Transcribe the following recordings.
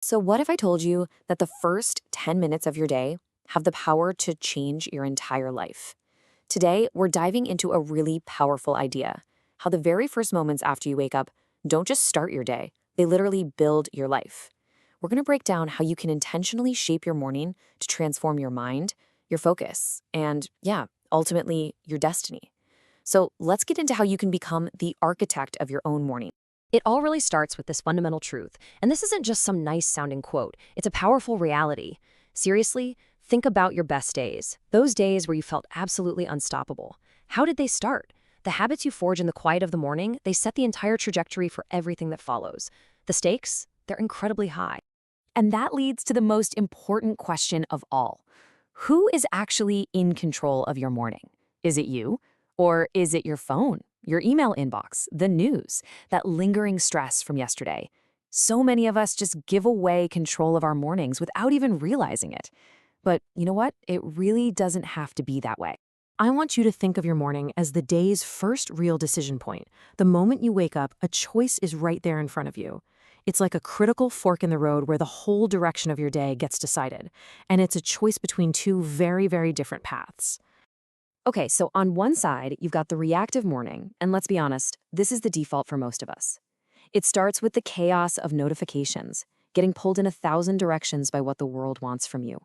So, what if I told you that the first 10 minutes of your day have the power to change your entire life? Today, we're diving into a really powerful idea: how the very first moments after you wake up don't just start your day, they literally build your life. We're going to break down how you can intentionally shape your morning to transform your mind, your focus, and yeah, ultimately, your destiny. So, let's get into how you can become the architect of your own morning. It all really starts with this fundamental truth. And this isn't just some nice sounding quote, it's a powerful reality. Seriously, think about your best days, those days where you felt absolutely unstoppable. How did they start? The habits you forge in the quiet of the morning, they set the entire trajectory for everything that follows. The stakes, they're incredibly high. And that leads to the most important question of all. Who is actually in control of your morning? Is it you? Or is it your phone, your email inbox, the news, that lingering stress from yesterday? So many of us just give away control of our mornings without even realizing it. But you know what? It really doesn't have to be that way. I want you to think of your morning as the day's first real decision point. The moment you wake up, a choice is right there in front of you. It's like a critical fork in the road where the whole direction of your day gets decided. And it's a choice between two very, very different paths. Okay, so on one side, you've got the reactive morning, and let's be honest, this is the default for most of us. It starts with the chaos of notifications, getting pulled in 1,000 directions by what the world wants from you.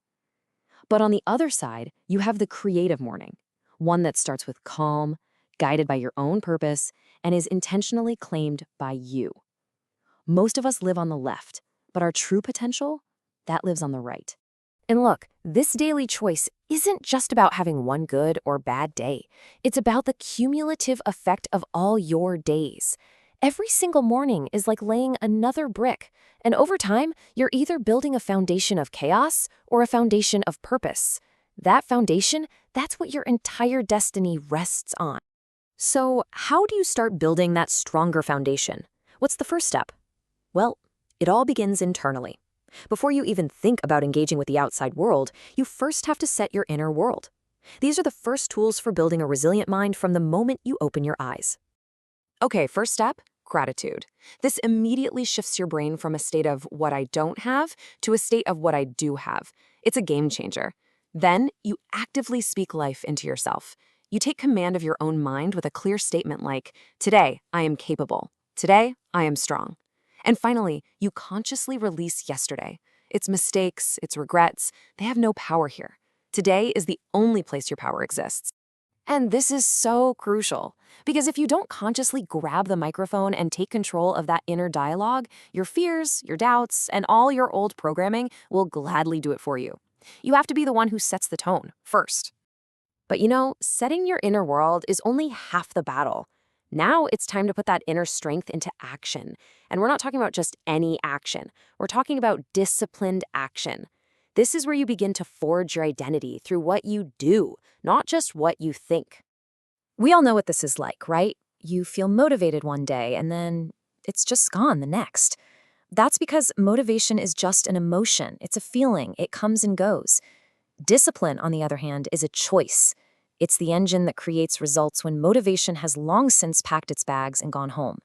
But on the other side, you have the creative morning, one that starts with calm, guided by your own purpose, and is intentionally claimed by you. Most of us live on the left, but our true potential, that lives on the right. And look, this daily choice isn't just about having one good or bad day. It's about the cumulative effect of all your days. Every single morning is like laying another brick, and over time, you're either building a foundation of chaos or a foundation of purpose. That foundation, that's what your entire destiny rests on. So, how do you start building that stronger foundation? What's the first step? Well, it all begins internally. Before you even think about engaging with the outside world, you first have to set your inner world. These are the first tools for building a resilient mind from the moment you open your eyes. Okay, first step, gratitude. This immediately shifts your brain from a state of what I don't have to a state of what I do have. It's a game changer. Then you actively speak life into yourself. You take command of your own mind with a clear statement like, today, I am capable. Today, I am strong. And finally, you consciously release yesterday. Its mistakes, its regrets, they have no power here. Today is the only place your power exists. And this is so crucial, because if you don't consciously grab the microphone and take control of that inner dialogue, your fears, your doubts, and all your old programming will gladly do it for you. You have to be the one who sets the tone first. But you know, setting your inner world is only half the battle. Now it's time to put that inner strength into action. And we're not talking about just any action. We're talking about disciplined action. This is where you begin to forge your identity through what you do, not just what you think. We all know what this is like, right? You feel motivated one day and then it's just gone the next. That's because motivation is just an emotion. It's a feeling. It comes and goes. Discipline, on the other hand, is a choice. It's the engine that creates results when motivation has long since packed its bags and gone home.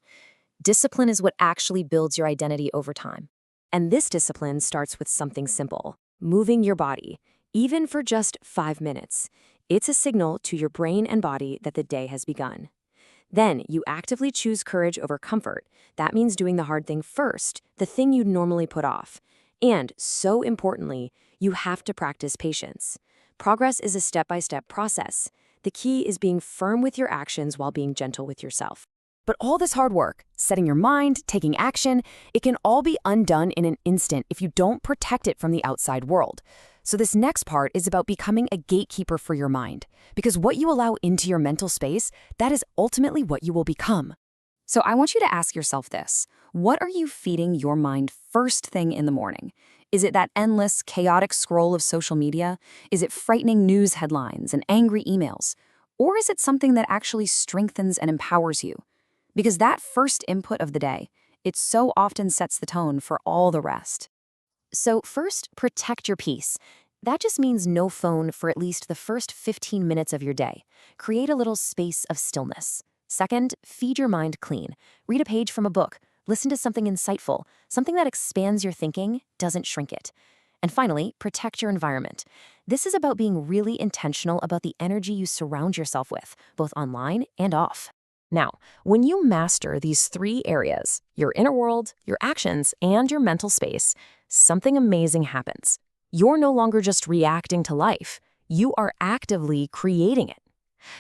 Discipline is what actually builds your identity over time. And this discipline starts with something simple: moving your body, even for just 5 minutes. It's a signal to your brain and body that the day has begun. Then you actively choose courage over comfort. That means doing the hard thing first, the thing you'd normally put off. And, so importantly, you have to practice patience. Progress is a step-by-step process. The key is being firm with your actions while being gentle with yourself. But all this hard work, setting your mind, taking action, it can all be undone in an instant if you don't protect it from the outside world. So this next part is about becoming a gatekeeper for your mind. Because what you allow into your mental space, that is ultimately what you will become. So I want you to ask yourself this: what are you feeding your mind first thing in the morning? Is it that endless, chaotic scroll of social media? Is it frightening news headlines and angry emails? Or is it something that actually strengthens and empowers you? Because that first input of the day, it so often sets the tone for all the rest. So first, protect your peace. That just means no phone for at least the first 15 minutes of your day. Create a little space of stillness. Second, feed your mind clean. Read a page from a book. Listen to something insightful, something that expands your thinking, doesn't shrink it. And finally, protect your environment. This is about being really intentional about the energy you surround yourself with, both online and off. Now, when you master these three areas, your inner world, your actions, and your mental space, something amazing happens. You're no longer just reacting to life. You are actively creating it.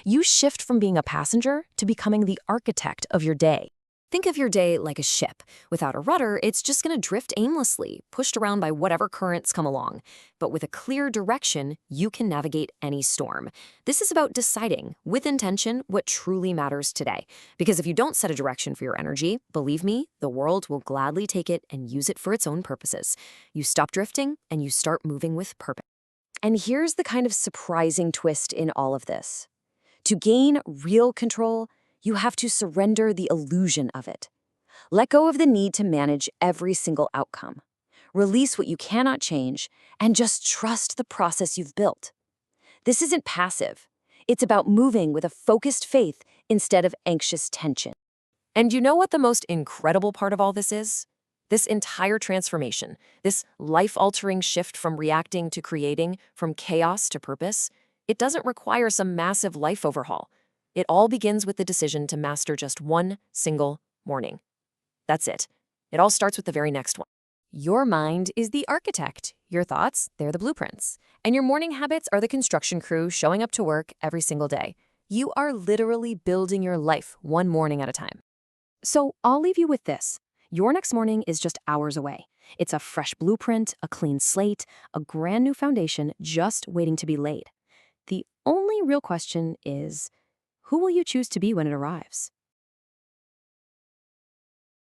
You shift from being a passenger to becoming the architect of your day. Think of your day like a ship. Without a rudder, it's just going to drift aimlessly, pushed around by whatever currents come along. But with a clear direction, you can navigate any storm. This is about deciding, with intention, what truly matters today. Because if you don't set a direction for your energy, believe me, the world will gladly take it and use it for its own purposes. You stop drifting and you start moving with purpose. And here's the kind of surprising twist in all of this. To gain real control, you have to surrender the illusion of it. Let go of the need to manage every single outcome. Release what you cannot change and just trust the process you've built. This isn't passive. It's about moving with a focused faith instead of anxious tension. And you know what the most incredible part of all this is? This entire transformation, this life-altering shift from reacting to creating, from chaos to purpose, it doesn't require some massive life overhaul. It all begins with the decision to master just one single morning. That's it. It all starts with the very next one. Your mind is the architect. Your thoughts, they're the blueprints. And your morning habits are the construction crew showing up to work every single day. You are literally building your life one morning at a time. So I'll leave you with this. Your next morning is just hours away. It's a fresh blueprint, a clean slate, a brand new foundation just waiting to be laid. The only real question is, who will you choose to be when it arrives?